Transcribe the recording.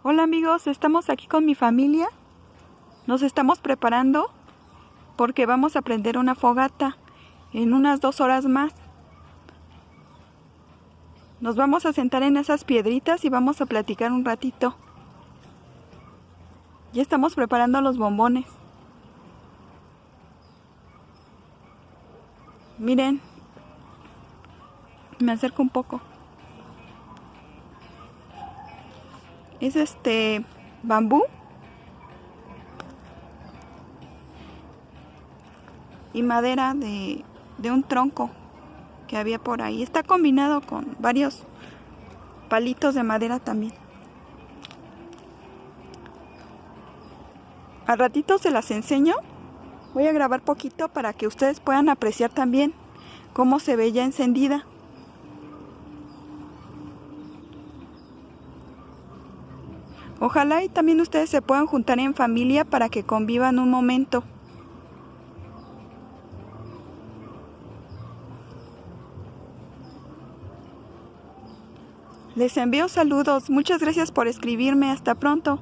Hola amigos, estamos aquí con mi familia. Nos estamos preparando porque vamos a prender una fogata en unas 2 horas más. Nos vamos a sentar en esas piedritas y vamos a platicar un ratito. Ya estamos preparando los bombones. Miren, me acerco un poco. Es bambú y madera de un tronco que había por ahí. Está combinado con varios palitos de madera también. Al ratito se las enseño. Voy a grabar poquito para que ustedes puedan apreciar también cómo se ve ya encendida. Ojalá y también ustedes se puedan juntar en familia para que convivan un momento. Les envío saludos. Muchas gracias por escribirme. Hasta pronto.